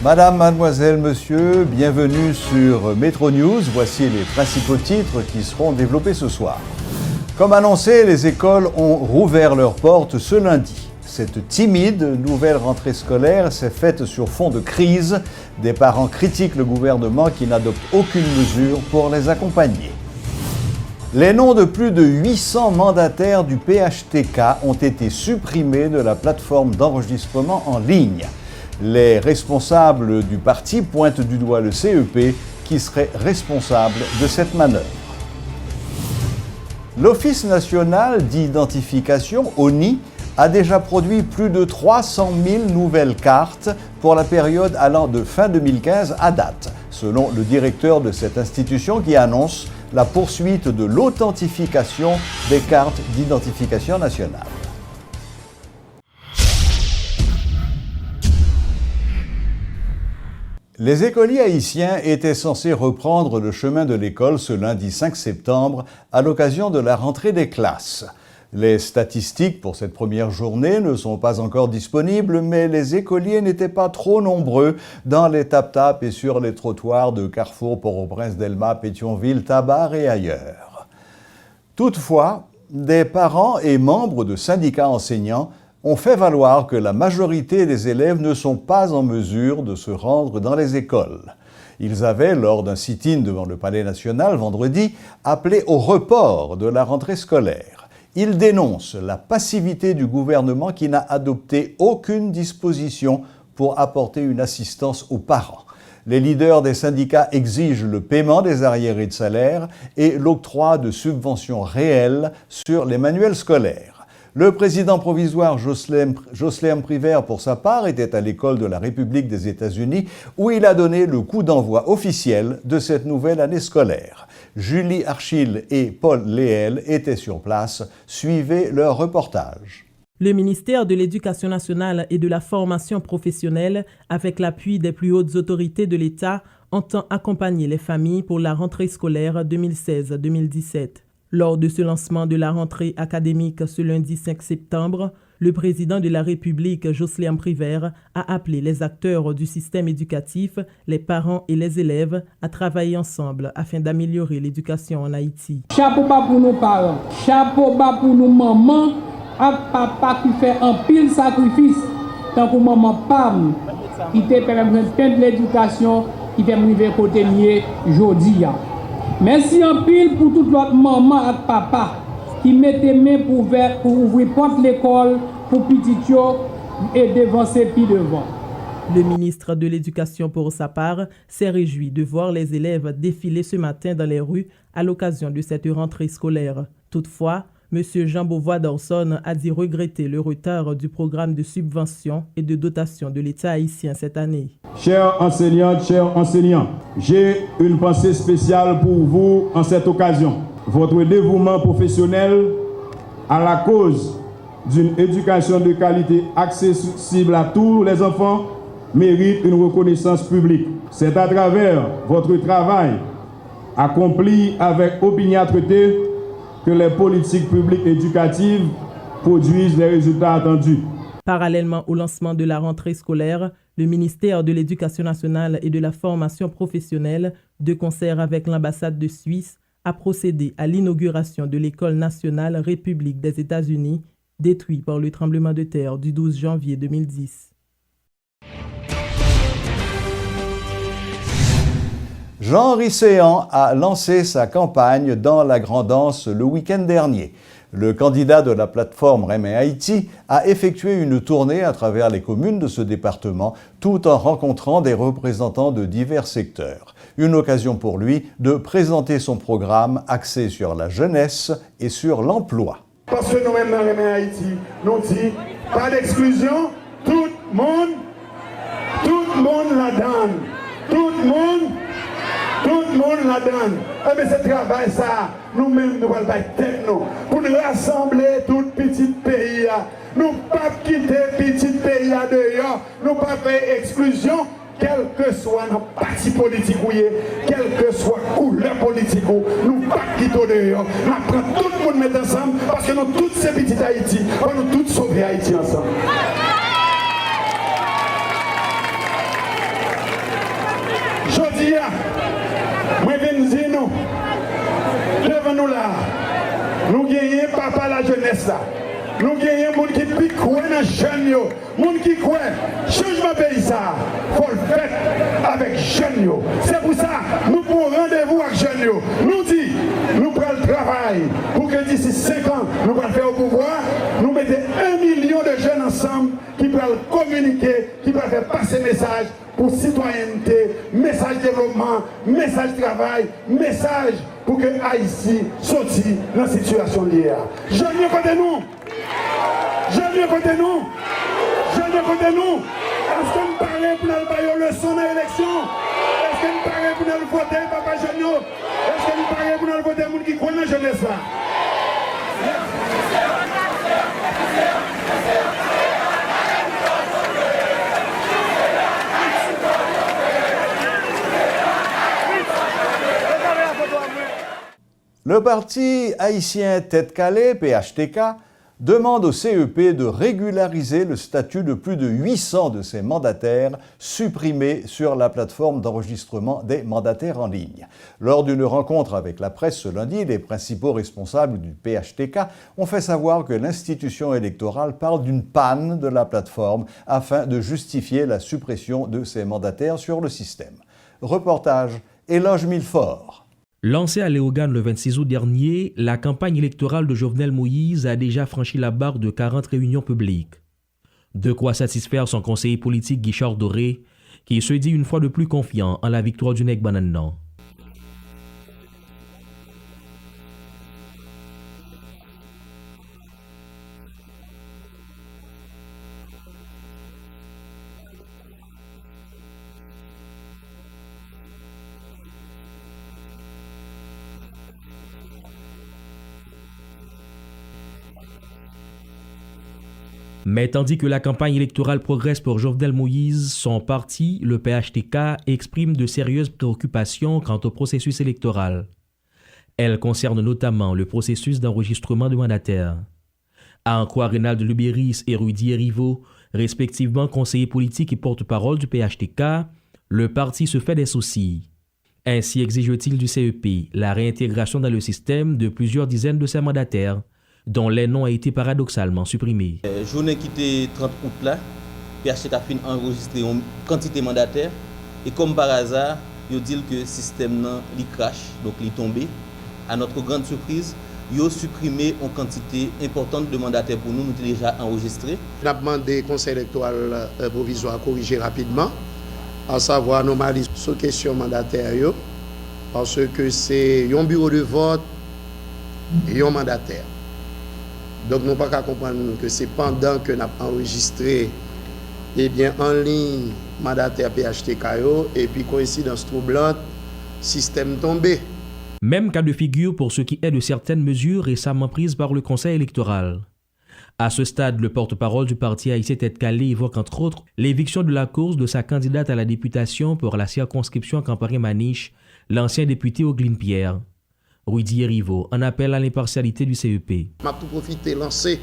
Madame, mademoiselle, monsieur, bienvenue sur Metro News. Voici les principaux titres qui seront développés ce soir. Comme annoncé, les écoles ont rouvert leurs portes ce lundi. Cette timide nouvelle rentrée scolaire s'est faite sur fond de crise. Des parents critiquent le gouvernement qui n'adopte aucune mesure pour les accompagner. Les noms de plus de 800 mandataires du PHTK ont été supprimés de la plateforme d'enregistrement en ligne. Les responsables du parti pointent du doigt le CEP qui serait responsable de cette manœuvre. L'Office national d'identification, ONI, a déjà produit plus de 300 000 nouvelles cartes pour la période allant de fin 2015 à date, selon le directeur de cette institution qui annonce la poursuite de l'authentification des cartes d'identification nationale. Les écoliers haïtiens étaient censés reprendre le chemin de l'école ce lundi 5 septembre à l'occasion de la rentrée des classes. Les statistiques pour cette première journée ne sont pas encore disponibles, mais les écoliers n'étaient pas trop nombreux dans les tap-tap et sur les trottoirs de Carrefour, Port-au-Prince, Delma, Pétionville, Tabar et ailleurs. Toutefois, des parents et membres de syndicats enseignants ont fait valoir que la majorité des élèves ne sont pas en mesure de se rendre dans les écoles. Ils avaient, lors d'un sit-in devant le Palais national vendredi, appelé au report de la rentrée scolaire. Ils dénoncent la passivité du gouvernement qui n'a adopté aucune disposition pour apporter une assistance aux parents. Les leaders des syndicats exigent le paiement des arriérés de salaire et l'octroi de subventions réelles sur les manuels scolaires. Le président provisoire Jocelyn Privert, pour sa part, était à l'école de la République des États-Unis où il a donné le coup d'envoi officiel de cette nouvelle année scolaire. Julie Archil et Paul Léel étaient sur place. Suivez leur reportage. Le ministère de l'Éducation nationale et de la formation professionnelle, avec l'appui des plus hautes autorités de l'État, entend accompagner les familles pour la rentrée scolaire 2016-2017. Lors de ce lancement de la rentrée académique ce lundi 5 septembre, le président de la République, Jocelyn Privert, a appelé les acteurs du système éducatif, les parents et les élèves à travailler ensemble afin d'améliorer l'éducation en Haïti. Chapeau bas pour nos parents, chapeau bas pour nos mamans et papa qui fait un pile sacrifice. Tant pour maman Pam, qui te permet de l'éducation, qui te arriver côté nier aujourd'hui. Merci en pile pour toute l'autre maman et papa qui mettent main pour ouvrir porte l'école pour petit et devancer puis devant. Le ministre de l'Éducation, pour sa part, s'est réjoui de voir les élèves défiler ce matin dans les rues à l'occasion de cette rentrée scolaire. Toutefois, M. Jean Beauvois-Dorson a dit regretter le retard du programme de subvention et de dotation de l'État haïtien cette année. Chères enseignantes, chers enseignants, j'ai une pensée spéciale pour vous en cette occasion. Votre dévouement professionnel à la cause d'une éducation de qualité accessible à tous les enfants mérite une reconnaissance publique. C'est à travers votre travail accompli avec opiniâtreté que les politiques publiques éducatives produisent les résultats attendus. Parallèlement au lancement de la rentrée scolaire, le ministère de l'Éducation nationale et de la formation professionnelle, de concert avec l'ambassade de Suisse, a procédé à l'inauguration de l'École nationale République des États-Unis, détruite par le tremblement de terre du 12 janvier 2010. Jean Ricéan a lancé sa campagne dans la Grand'Anse le week-end dernier. Le candidat de la plateforme Rémy Haïti a effectué une tournée à travers les communes de ce département tout en rencontrant des représentants de divers secteurs. Une occasion pour lui de présenter son programme axé sur la jeunesse et sur l'emploi. Parce que nous-mêmes dans Rémy Haïti, nous disons pas d'exclusion, tout le monde la donne. Tout le monde la donne. Mais ce travail, ça, nous-mêmes, nous allons faire tête, nous, pour nous rassembler tout petit pays. Nous ne pas quitter petit pays dehors. Nous ne pas faire exclusion, quel que soit notre parti politique, quelle que soit couleur politique, nous ne pas quitter dehors. Nous prenons tout le monde mettre ensemble parce que nous tous ces petits Haïti, nous tous sauver Haïti ensemble. devant nous là, nous gagnons papa la jeunesse là. Nous gagnons monde qui pique dans les jeunes, monde qui croit changement pays ça, faut le faire avec jeunes. C'est pour ça nous prenons rendez-vous avec jeunes. Nous dit, nous prenons le travail pour que d'ici 5 ans, nous allons faire au pouvoir, nous mettons 1 million de jeunes ensemble qui peuvent communiquer, qui peuvent faire passer message pour citoyenneté, message développement, message travail, message pour que Haïti sorte dans la situation liée. Jeunes côté nous. Jeunes côté nous. Jeunes côté nous. Est-ce que nous parlons pour nous faire une leçon dans l'élection? Est-ce que nous parlons pour nous voter papa jeune? Est-ce que nous parlons pour nous voter les gens qui croient dans la jeunesse là? Le parti haïtien Tête Calais, PHTK, demande au CEP de régulariser le statut de plus de 800 de ses mandataires supprimés sur la plateforme d'enregistrement des mandataires en ligne. Lors d'une rencontre avec la presse ce lundi, les principaux responsables du PHTK ont fait savoir que l'institution électorale parle d'une panne de la plateforme afin de justifier la suppression de ses mandataires sur le système. Reportage Éloge Milfort. Lancée à Léogane le 26 août dernier, la campagne électorale de Jovenel Moïse a déjà franchi la barre de 40 réunions publiques. De quoi satisfaire son conseiller politique Guichard Doré, qui se dit une fois de plus confiant en la victoire du Nèg Banana. Mais tandis que la campagne électorale progresse pour Jovenel Moïse, son parti, le PHTK, exprime de sérieuses préoccupations quant au processus électoral. Elles concernent notamment le processus d'enregistrement de mandataires. À en croire Reynald Lubéris et Rudy Erivo, respectivement conseillers politiques et porte-parole du PHTK, le parti se fait des soucis. Ainsi exige-t-il du CEP la réintégration dans le système de plusieurs dizaines de ses mandataires, dont les noms ont été paradoxalement supprimés. Journée qui était 30 août là, PHTK a fini enregistré une quantité mandataire et comme par hasard, ils disent que le système il crash, donc il est tombé. À notre grande surprise, ils ont supprimé une quantité importante de mandataires pour nous, nous avons déjà enregistrés. On a demandé au Conseil électoral provisoire à corriger rapidement, à savoir normaliser sur question mandataire, parce que c'est un bureau de vote et un mandataire. Donc, nous ne pouvons pas comprendre que c'est pendant que nous avons enregistré en ligne mandataire PHTK et puis coïncidence troublante, système tombé. Même cas de figure pour ce qui est de certaines mesures récemment prises par le Conseil électoral. À ce stade, le porte-parole du parti haïtien Tête Calais évoque entre autres l'éviction de la course de sa candidate à la députation pour la circonscription Campagne-Maniche, l'ancien député Ogline Pierre. Rudy Erivo en appelle à l'impartialité du CEP. Je vais tout profiter de lancer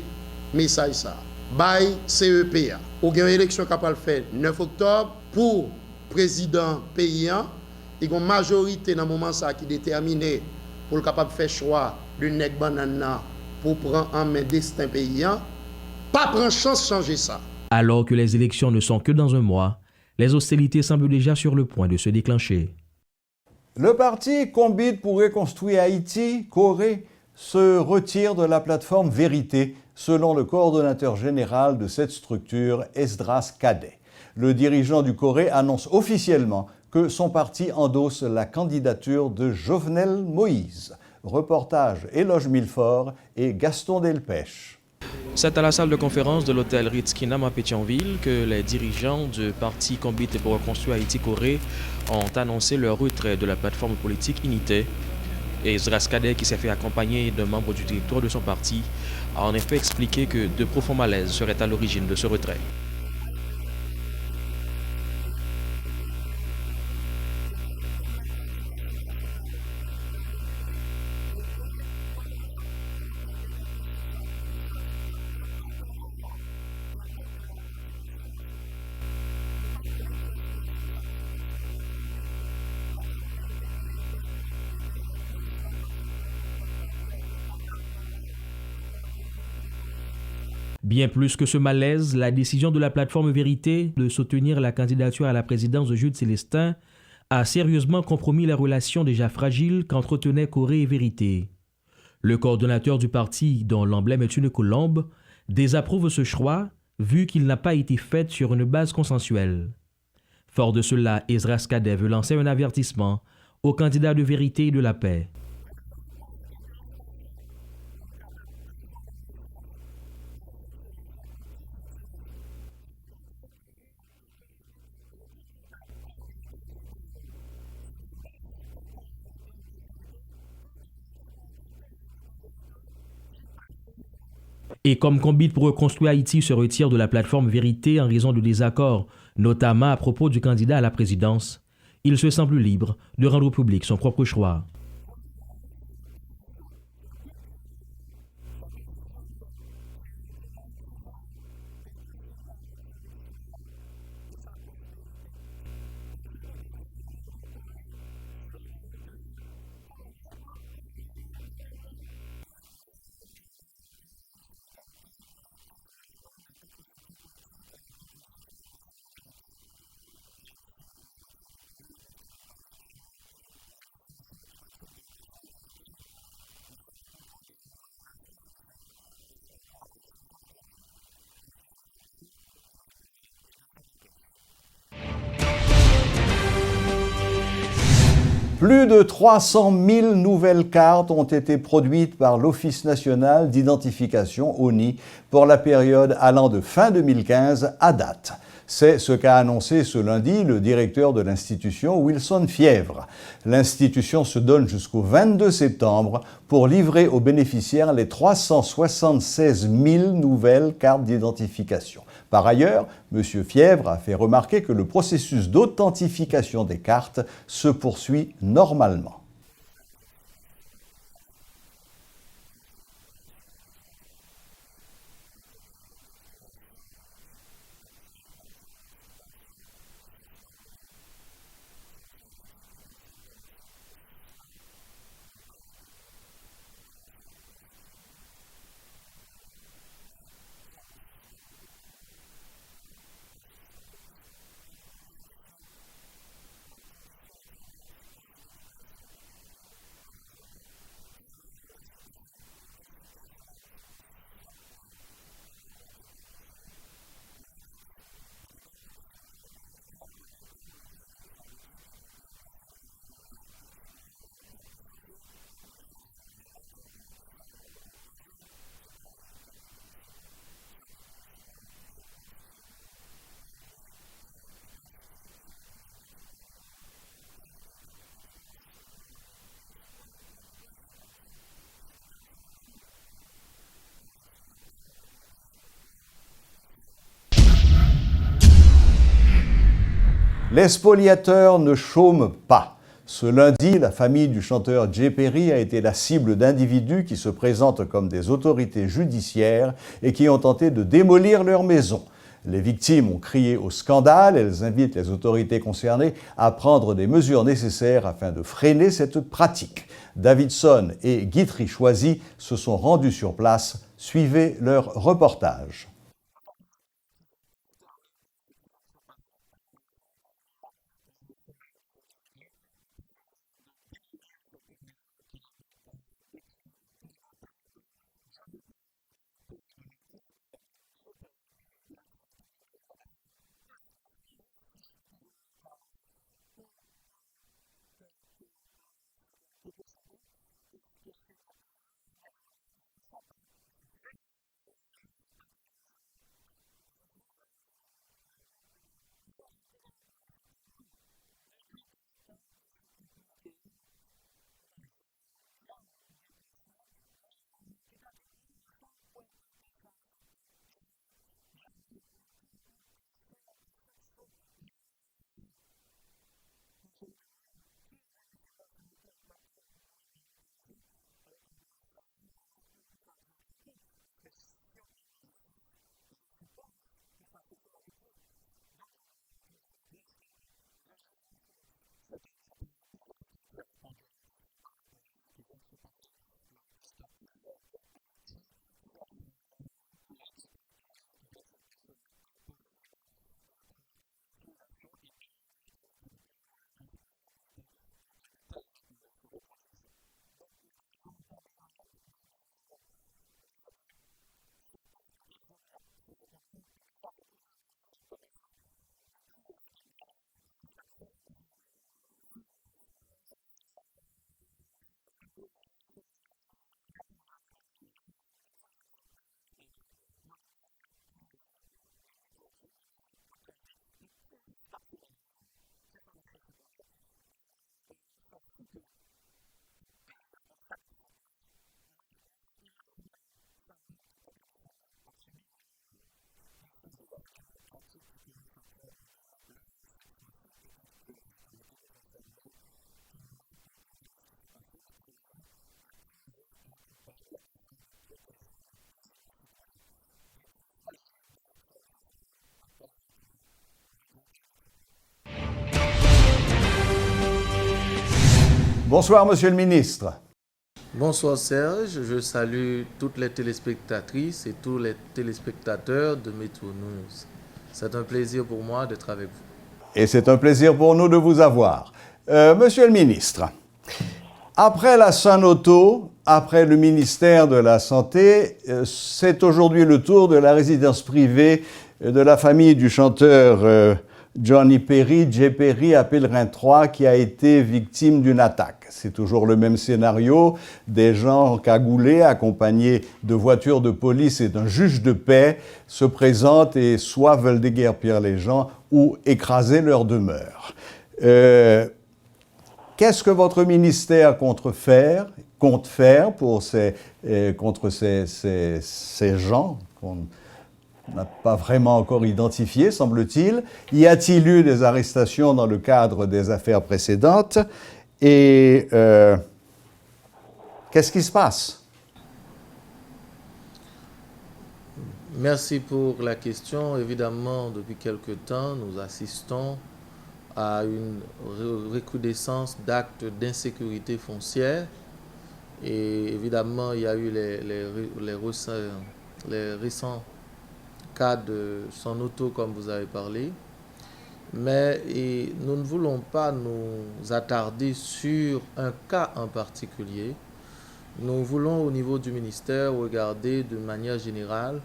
message ça. By CEP. Ou une élection capable faire 9 octobre pour président paysan. Il y a une majorité dans le moment ça qui est déterminée pour le capable faire choix de Nèg Banana pour prendre en main destin paysan. Pas prendre chance de changer ça. Alors que les élections ne sont que dans un mois, les hostilités semblent déjà sur le point de se déclencher. Le parti Combit pour reconstruire Haïti, Corée, se retire de la plateforme Vérité, selon le coordonnateur général de cette structure, Esdras Cadet. Le dirigeant du Corée annonce officiellement que son parti endosse la candidature de Jovenel Moïse. Reportage Éloge Milfort et Gaston Delpech. C'est à la salle de conférence de l'hôtel Ritz-Kinam à Pétionville que les dirigeants du parti Combit pour reconstruire Haïti-Corée ont annoncé leur retrait de la plateforme politique Unité. Et Esdras Cadet, qui s'est fait accompagner d'un membre du directoire de son parti, a en effet expliqué que de profonds malaises seraient à l'origine de ce retrait. Bien plus que ce malaise, la décision de la plateforme Vérité de soutenir la candidature à la présidence de Jude Célestin a sérieusement compromis la relation déjà fragile qu'entretenaient Corée et Vérité. Le coordonnateur du parti, dont l'emblème est une colombe, désapprouve ce choix, vu qu'il n'a pas été fait sur une base consensuelle. Fort de cela, Esdras Cadet veut lancer un avertissement aux candidats de Vérité et de la Paix. Et comme Combit pour reconstruire Haïti se retire de la plateforme Vérité en raison de désaccords, notamment à propos du candidat à la présidence, il se sent plus libre de rendre public son propre choix. Plus de 300 000 nouvelles cartes ont été produites par l'Office national d'identification ONI pour la période allant de fin 2015 à date. C'est ce qu'a annoncé ce lundi le directeur de l'institution, Wilson Fièvre. L'institution se donne jusqu'au 22 septembre pour livrer aux bénéficiaires les 376 000 nouvelles cartes d'identification. Par ailleurs, M. Fièvre a fait remarquer que le processus d'authentification des cartes se poursuit normalement. Les spoliateurs ne chôment pas. Ce lundi, la famille du chanteur Jay Perry a été la cible d'individus qui se présentent comme des autorités judiciaires et qui ont tenté de démolir leur maison. Les victimes ont crié au scandale. Elles invitent les autorités concernées à prendre des mesures nécessaires afin de freiner cette pratique. Davidson et Guitry Choisy se sont rendus sur place. Suivez leur reportage. Bonsoir, Monsieur le ministre. Bonsoir Serge, je salue toutes les téléspectatrices et tous les téléspectateurs de Metro News. C'est un plaisir pour moi d'être avec vous. Et c'est un plaisir pour nous de vous avoir. Monsieur le ministre, après la Sanoto, après le ministère de la Santé, c'est aujourd'hui le tour de la résidence privée de la famille du chanteur Johnny Perry, Jay Perry à Pellerin 3, qui a été victime d'une attaque. C'est toujours le même scénario, des gens cagoulés, accompagnés de voitures de police et d'un juge de paix, se présentent et soit veulent déguerpir les gens ou écraser leur demeure. Qu'est-ce que votre ministère compte faire contre ces gens qu'on n'a pas vraiment encore identifiés, semble-t-il? Y a-t-il eu des arrestations dans le cadre des affaires précédentes? Et qu'est-ce qui se passe? Merci pour la question. Évidemment, depuis quelque temps, nous assistons à une recrudescence d'actes d'insécurité foncière. Et évidemment, il y a eu les récents cas de Sanoto, comme vous avez parlé. Mais nous ne voulons pas nous attarder sur un cas en particulier. Nous voulons, au niveau du ministère, regarder de manière générale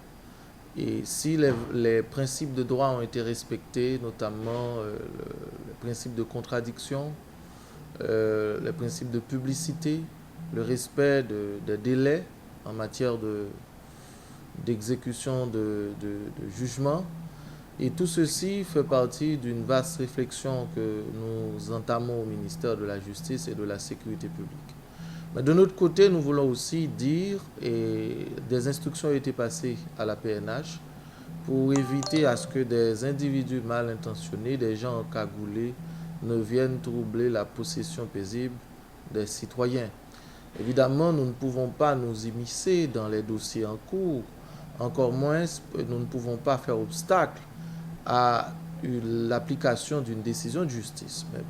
et si les principes de droit ont été respectés, notamment le principe de contradiction, le principe de publicité, le respect des délais en matière d'exécution de jugement. Et tout ceci fait partie d'une vaste réflexion que nous entamons au ministère de la Justice et de la Sécurité publique. Mais de notre côté, nous voulons aussi dire, et des instructions ont été passées à la PNH pour éviter à ce que des individus mal intentionnés, des gens encagoulés, ne viennent troubler la possession paisible des citoyens. Évidemment, nous ne pouvons pas nous immiscer dans les dossiers en cours, encore moins, nous ne pouvons pas faire obstacle à l'application d'une décision de justice. Mais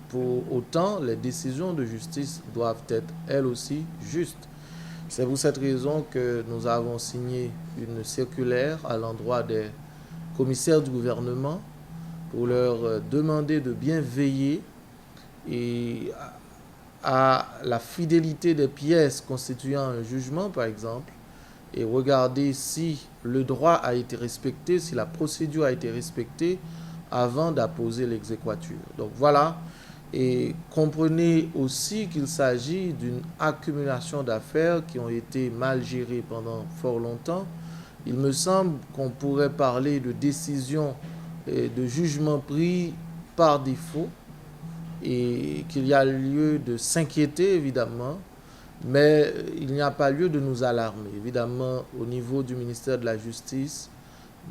pour autant, les décisions de justice doivent être, elles aussi, justes. C'est pour cette raison que nous avons signé une circulaire à l'endroit des commissaires du gouvernement pour leur demander de bien veiller à la fidélité des pièces constituant un jugement, par exemple, et regarder si le droit a été respecté, si la procédure a été respectée avant d'apposer l'exéquatur. Donc voilà, et comprenez aussi qu'il s'agit d'une accumulation d'affaires qui ont été mal gérées pendant fort longtemps. Il me semble qu'on pourrait parler de décisions et de jugements pris par défaut et qu'il y a lieu de s'inquiéter évidemment, mais il n'y a pas lieu de nous alarmer. Évidemment, au niveau du ministère de la Justice,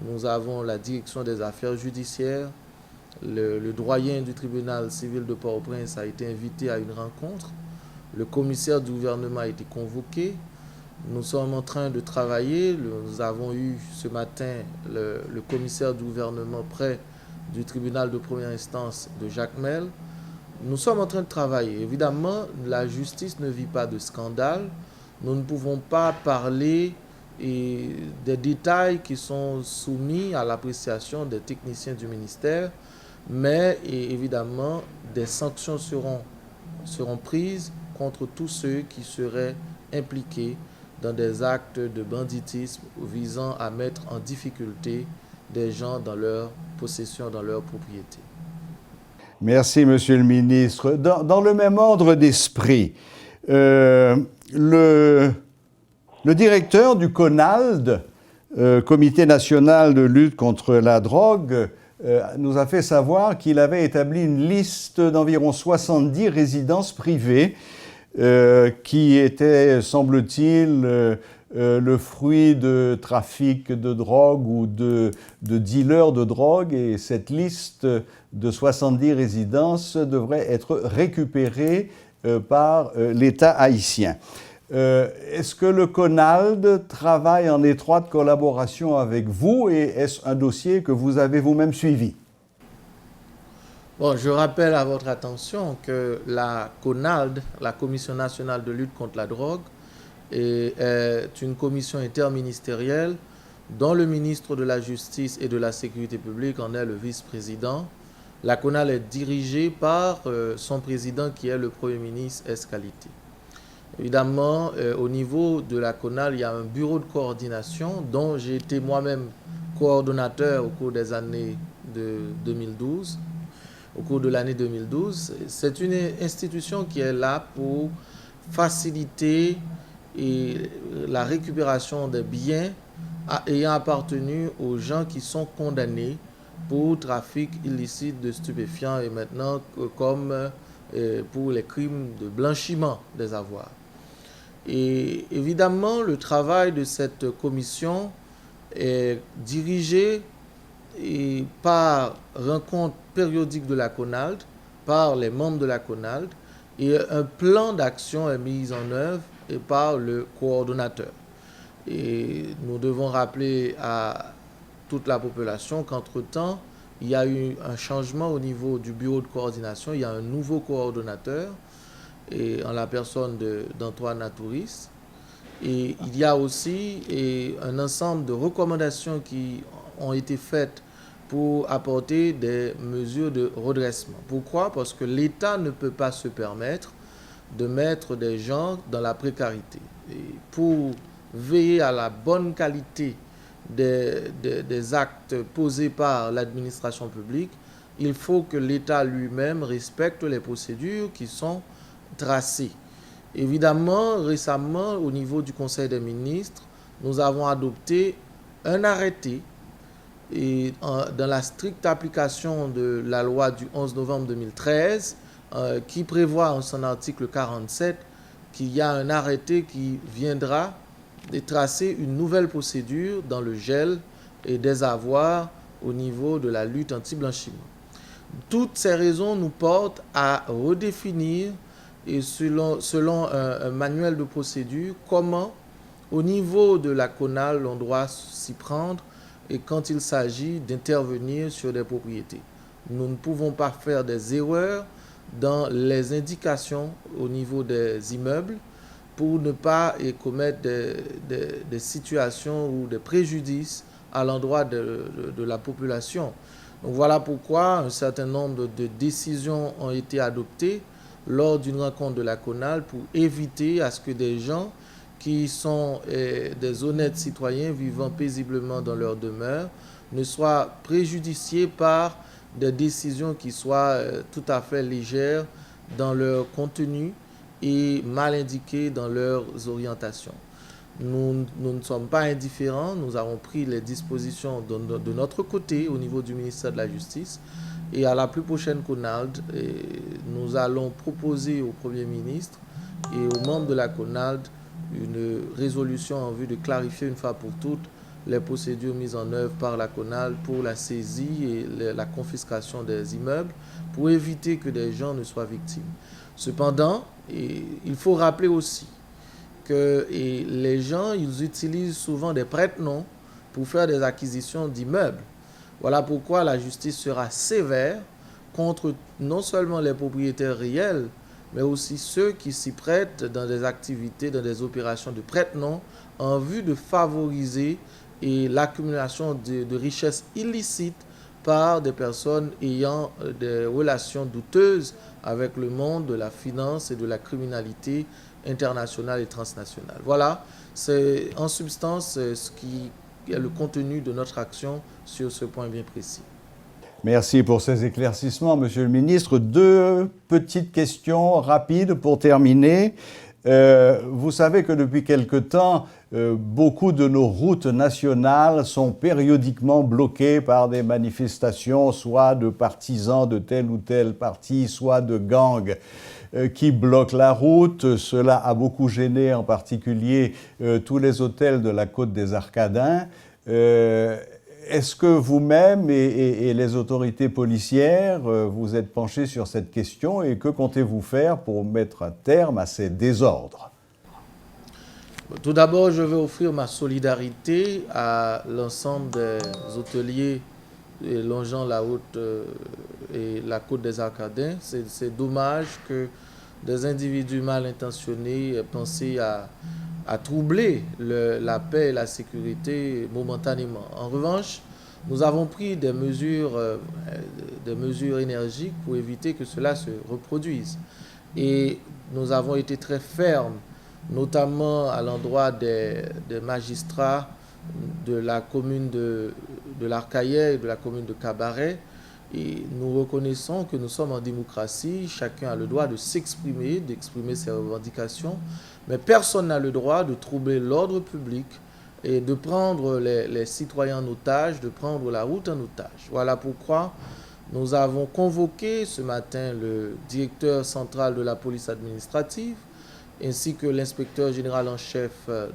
nous avons la direction des affaires judiciaires. Le doyen du tribunal civil de Port-au-Prince a été invité à une rencontre. Le commissaire du gouvernement a été convoqué. Nous sommes en train de travailler. Nous avons eu ce matin le commissaire du gouvernement près du tribunal de première instance de Jacmel. Nous sommes en train de travailler. Évidemment, la justice ne vit pas de scandale. Nous ne pouvons pas parler des détails qui sont soumis à l'appréciation des techniciens du ministère, mais évidemment, des sanctions seront prises contre tous ceux qui seraient impliqués dans des actes de banditisme visant à mettre en difficulté des gens dans leur possession, dans leur propriété. Merci, Monsieur le ministre. Dans le même ordre d'esprit, le directeur du CONALD, Comité national de lutte contre la drogue, nous a fait savoir qu'il avait établi une liste d'environ 70 résidences privées qui étaient, semble-t-il, le fruit de trafic de drogue ou de dealers de drogue, et cette liste de 70 résidences devrait être récupérée par l'État haïtien. Est-ce que le CONALD travaille en étroite collaboration avec vous et est-ce un dossier que vous avez vous-même suivi? Bon, je rappelle à votre attention que la CONALD, la Commission nationale de lutte contre la drogue, est une commission interministérielle dont le ministre de la Justice et de la Sécurité publique en est le vice-président. La CONALD est dirigée par son président qui est le Premier ministre Escalité. Évidemment, au niveau de la CONALD, il y a un bureau de coordination dont j'ai été moi-même coordonnateur au cours des années de 2012. Au cours de l'année 2012, c'est une institution qui est là pour faciliter la récupération des biens ayant appartenu aux gens qui sont condamnés pour trafic illicite de stupéfiants et maintenant comme pour les crimes de blanchiment des avoirs. Et évidemment, le travail de cette commission est dirigé par rencontre périodique de la CONALD, par les membres de la CONALD, et un plan d'action est mis en œuvre par le coordonnateur. Et nous devons rappeler à toute la population qu'entre-temps, il y a eu un changement au niveau du bureau de coordination, il y a un nouveau coordonnateur, et en la personne d'Antoine Atouris. Et il y a aussi un ensemble de recommandations qui ont été faites pour apporter des mesures de redressement. Pourquoi? Parce que l'État ne peut pas se permettre de mettre des gens dans la précarité. Et pour veiller à la bonne qualité des actes posés par l'administration publique, il faut que l'État lui-même respecte les procédures qui sont tracées. Évidemment, récemment, au niveau du Conseil des ministres, nous avons adopté un arrêté et dans la stricte application de la loi du 11 novembre 2013 qui prévoit en son article 47 qu'il y a un arrêté qui viendra de tracer une nouvelle procédure dans le gel et des avoirs au niveau de la lutte anti-blanchiment. Toutes ces raisons nous portent à redéfinir et selon un manuel de procédure comment au niveau de la CONALD on doit s'y prendre et quand il s'agit d'intervenir sur des propriétés. Nous ne pouvons pas faire des erreurs dans les indications au niveau des immeubles pour ne pas commettre des situations ou des préjudices à l'endroit de la population. Donc voilà pourquoi un certain nombre de décisions ont été adoptées lors d'une rencontre de la CONALD pour éviter à ce que des gens qui sont des honnêtes citoyens vivant paisiblement dans leur demeure ne soient préjudiciés par des décisions qui soient tout à fait légères dans leur contenu et mal indiquées dans leurs orientations. Nous ne sommes pas indifférents, nous avons pris les dispositions de notre côté au niveau du ministère de la Justice et à la plus prochaine CONALD, nous allons proposer au Premier ministre et aux membres de la CONALD une résolution en vue de clarifier une fois pour toutes les procédures mises en œuvre par la CONALD pour la saisie et la confiscation des immeubles pour éviter que des gens ne soient victimes. Cependant, il faut rappeler aussi que les gens ils utilisent souvent des prête-noms pour faire des acquisitions d'immeubles. Voilà pourquoi la justice sera sévère contre non seulement les propriétaires réels, mais aussi ceux qui s'y prêtent dans des activités, dans des opérations de prête-nom en vue de favoriser l'accumulation de richesses illicites par des personnes ayant des relations douteuses avec le monde de la finance et de la criminalité internationale et transnationale. Voilà, c'est en substance ce qui est le contenu de notre action sur ce point bien précis. Merci pour ces éclaircissements, Monsieur le Ministre. Deux petites questions rapides pour terminer. Vous savez que depuis quelque temps, beaucoup de nos routes nationales sont périodiquement bloquées par des manifestations, soit de partisans de tel ou tel parti, soit de gangs qui bloquent la route. Cela a beaucoup gêné en particulier tous les hôtels de la côte des Arcadins. Est-ce que vous-même et les autorités policières vous êtes penchés sur cette question et que comptez-vous faire pour mettre un terme à ces désordres? Tout d'abord, je veux offrir ma solidarité à l'ensemble des hôteliers longeant la route et la côte des Arcadins. C'est dommage que des individus mal intentionnés aient pensé à troubler la paix et la sécurité momentanément. En revanche, nous avons pris des mesures énergiques pour éviter que cela se reproduise. Et nous avons été très fermes, notamment à l'endroit des magistrats de la commune de l'Arcaillère et de la commune de Cabaret. Et nous reconnaissons que nous sommes en démocratie, chacun a le droit de s'exprimer, d'exprimer ses revendications, mais personne n'a le droit de troubler l'ordre public et de prendre les citoyens en otage, de prendre la route en otage. Voilà pourquoi nous avons convoqué ce matin le directeur central de la police administrative, ainsi que l'inspecteur général en chef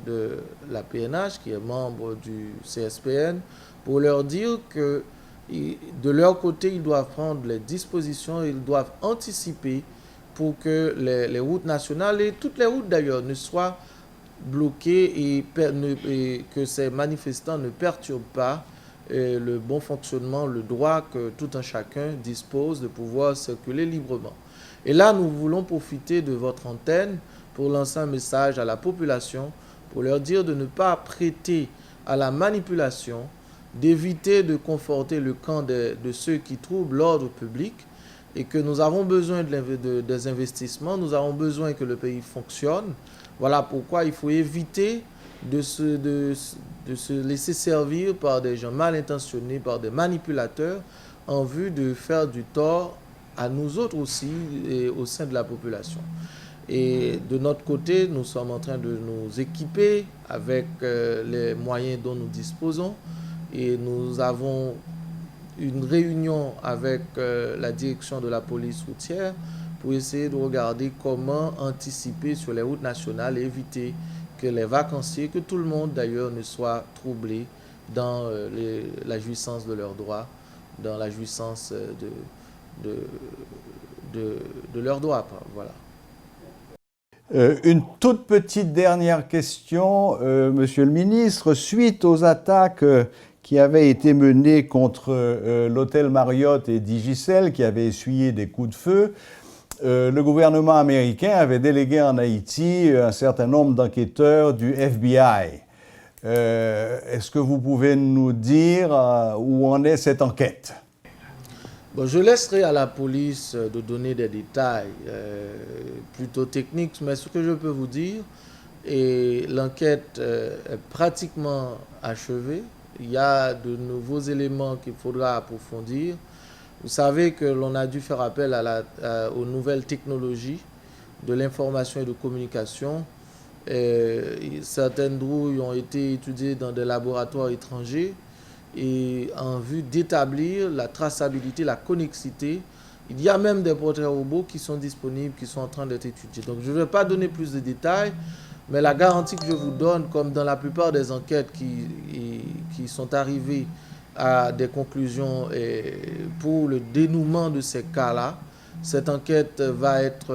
de la PNH, qui est membre du CSPN, pour leur dire que de leur côté, ils doivent prendre les dispositions, ils doivent anticiper pour que les routes nationales, et toutes les routes d'ailleurs, ne soient bloquées et que ces manifestants ne perturbent pas le bon fonctionnement, le droit que tout un chacun dispose de pouvoir circuler librement. Et là, nous voulons profiter de votre antenne pour lancer un message à la population, pour leur dire de ne pas prêter à la manipulation, d'éviter de conforter le camp de ceux qui troublent l'ordre public et que nous avons besoin des investissements, nous avons besoin que le pays fonctionne. Voilà pourquoi il faut éviter de se laisser servir par des gens mal intentionnés, par des manipulateurs, en vue de faire du tort à nous autres aussi et au sein de la population. Et de notre côté, nous sommes en train de nous équiper avec les moyens dont nous disposons. Et nous avons une réunion avec la direction de la police routière pour essayer de regarder comment anticiper sur les routes nationales et éviter que les vacanciers, que tout le monde d'ailleurs ne soit troublé dans la jouissance de leurs droits, dans la jouissance de leurs droits. Voilà. Une toute petite dernière question, Monsieur le ministre. Suite aux attaques qui avaient été menées contre l'hôtel Marriott et Digicel, qui avaient essuyé des coups de feu, le gouvernement américain avait délégué en Haïti un certain nombre d'enquêteurs du FBI. Est-ce que vous pouvez nous dire où en est cette enquête? Bon, je laisserai à la police de donner des détails plutôt techniques, mais ce que je peux vous dire, et l'enquête est pratiquement achevée. Il y a de nouveaux éléments qu'il faudra approfondir. Vous savez que l'on a dû faire appel aux nouvelles technologies de l'information et de communication. Certaines douilles ont été étudiées dans des laboratoires étrangers et en vue d'établir la traçabilité, la connexité. Il y a même des portraits robots qui sont disponibles, qui sont en train d'être étudiés. Donc je ne vais pas donner plus de détails, mais la garantie que je vous donne, comme dans la plupart des enquêtes qui sont arrivées à des conclusions pour le dénouement de ces cas-là, cette enquête va être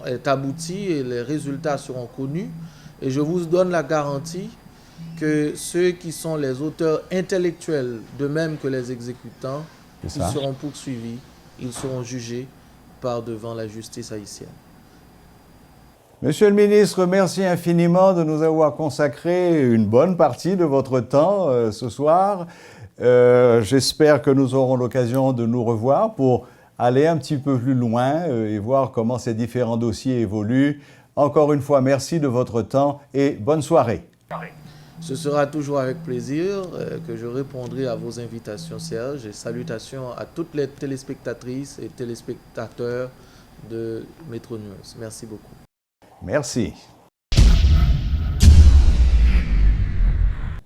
est aboutie et les résultats seront connus. Et je vous donne la garantie que ceux qui sont les auteurs intellectuels, de même que les exécutants, ils seront poursuivis, ils seront jugés par devant la justice haïtienne. Monsieur le ministre, merci infiniment de nous avoir consacré une bonne partie de votre temps ce soir. J'espère que nous aurons l'occasion de nous revoir pour aller un petit peu plus loin et voir comment ces différents dossiers évoluent. Encore une fois, merci de votre temps et bonne soirée. Ce sera toujours avec plaisir que je répondrai à vos invitations, Serge, et salutations à toutes les téléspectatrices et téléspectateurs de Metro News. Merci beaucoup. Merci.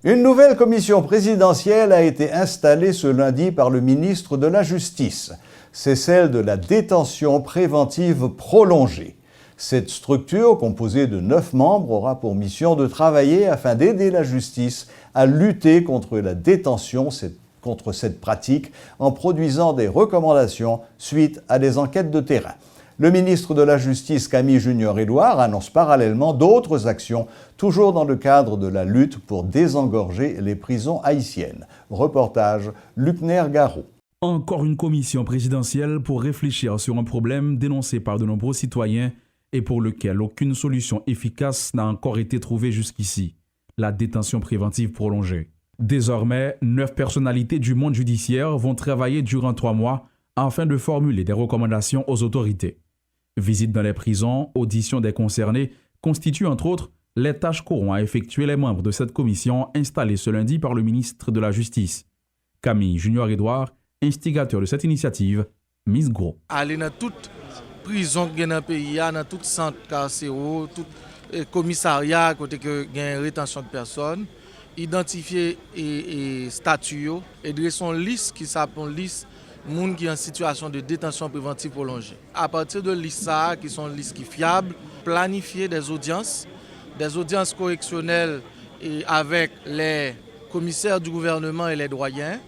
Une nouvelle commission présidentielle a été installée ce lundi par le ministre de la Justice. C'est celle de la détention préventive prolongée. Cette structure, composée de 9 membres, aura pour mission de travailler afin d'aider la justice à lutter contre la détention, contre cette pratique, en produisant des recommandations suite à des enquêtes de terrain. Le ministre de la Justice, Camille Junior-Édouard, annonce parallèlement d'autres actions, toujours dans le cadre de la lutte pour désengorger les prisons haïtiennes. Reportage, Lucner Garot. Encore une commission présidentielle pour réfléchir sur un problème dénoncé par de nombreux citoyens et pour lequel aucune solution efficace n'a encore été trouvée jusqu'ici, la détention préventive prolongée. Désormais, 9 personnalités du monde judiciaire vont travailler durant 3 mois afin de formuler des recommandations aux autorités. Visites dans les prisons, auditions des concernés constituent entre autres les tâches qu'auront à effectuer les membres de cette commission installée ce lundi par le ministre de la Justice. Camille Junior-Édouard, instigateur de cette initiative, mise gros. Aller dans toute prison qui est dans le pays, dans tout centre carcéraux, tout commissariat côté que il y a une rétention de personnes, identifier et statuer et dresser une liste qui s'appelle liste monde qui est en situation de détention préventive prolongée. À partir de liste qui sont listes qui fiables, planifier des audiences correctionnelles et avec les commissaires du gouvernement et les doyens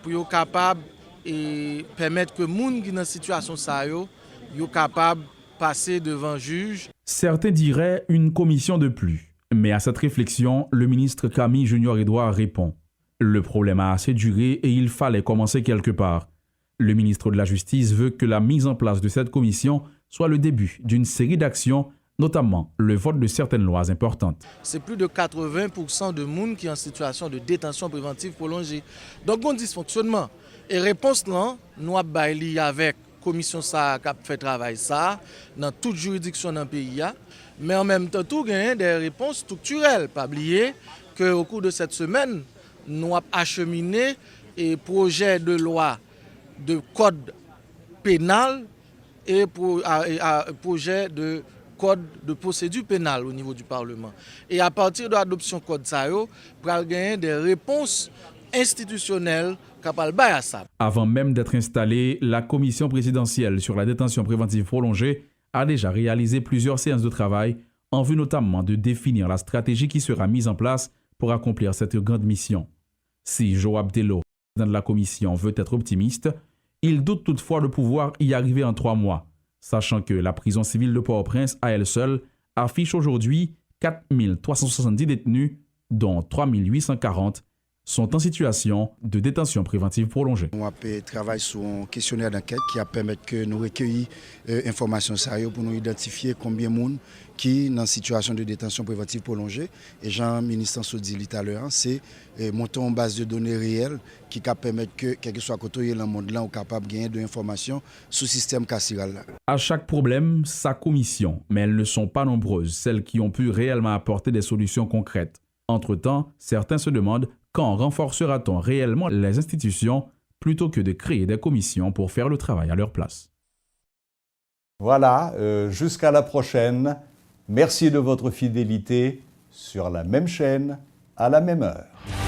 pour être capable et permettre que les gens qui sont dans situation ça soient capables de passer devant juge. Certains diraient une commission de plus. Mais à cette réflexion, le ministre Camille Junior-Édouard répond. Le problème a assez duré et il fallait commencer quelque part. Le ministre de la Justice veut que la mise en place de cette commission soit le début d'une série d'actions, notamment le vote de certaines lois importantes. C'est plus de 80% de monde qui est en situation de détention préventive prolongée. Donc, on dysfonctionnement. Et réponse là, nous avons baillé avec la commission qui a fait travail ça dans toute juridiction dans le pays. Mais en même temps, tout gagne des réponses structurelles. Pas oublier qu'au cours de cette semaine, nous avons acheminé un projet de loi de code pénal et projet de code de procédure pénale au niveau du Parlement. Et à partir de l'adoption de code ça, nous allons gagner des réponses institutionnelles capables à ça. Avant même d'être installée, la commission présidentielle sur la détention préventive prolongée a déjà réalisé plusieurs séances de travail en vue notamment de définir la stratégie qui sera mise en place pour accomplir cette grande mission. Si Joab Dello, président de la commission, veut être optimiste, il doute toutefois de pouvoir y arriver en 3 mois, sachant que la prison civile de Port-au-Prince, à elle seule, affiche aujourd'hui 4 370 détenus, dont 3 840 sont en situation de détention préventive prolongée. On a travaillé sur un questionnaire d'enquête qui a permis que nous recueillir informations sérieuses pour nous identifier combien de monde qui est en situation de détention préventive prolongée. Et Jean-Ministre se dit tout à l'heure, c'est monter une base de données réelle qui permet que, quel que soit côté dans le monde, là, on est capable de gagner de l'information sur le système carcéral. À chaque problème, sa commission, mais elles ne sont pas nombreuses, celles qui ont pu réellement apporter des solutions concrètes. Entre-temps, certains se demandent quand renforcera-t-on réellement les institutions plutôt que de créer des commissions pour faire le travail à leur place. Voilà, jusqu'à la prochaine. Merci de votre fidélité sur la même chaîne, à la même heure.